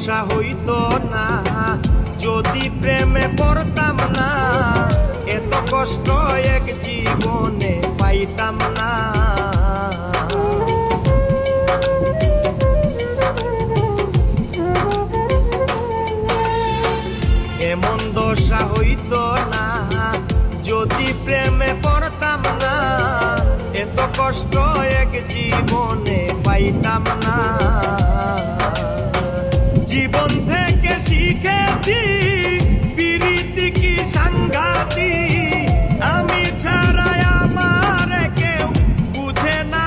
দশা হইতো না যদি প্রেমে পড়তাম না, এত কষ্ট এক জীবনে পাইতাম না। এমন দশা হইতো না যদি প্রেমে পড়তাম না, এত কষ্ট এক জীবনে পাইতাম না। জীবন থেকে শিখেছি প্রীতি কি সাংঘাতিক, আমি ছাড়া আমার কেউ বুঝে না,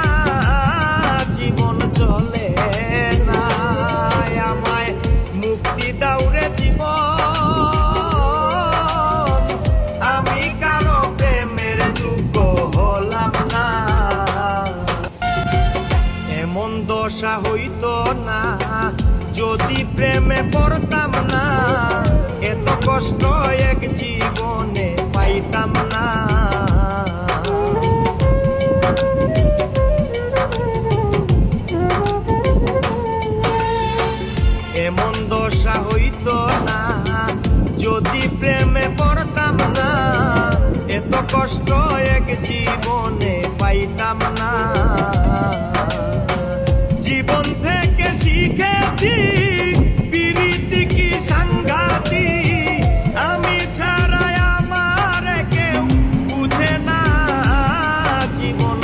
জীবন চলে না। আমায় মুক্তি দাও রে জীবন, আমি কারো প্রেমের যোগ্য হলাম না। এমন দশা হইতো না যদি প্রেমে পড়তাম না, এত কষ্ট এক জীবনে পাইতাম না। এমন দশা হইতো না যদি প্রেমে পড়তাম না, এত কষ্ট এক জীবনে পাইতাম না। জীবন থেকে শিখেছি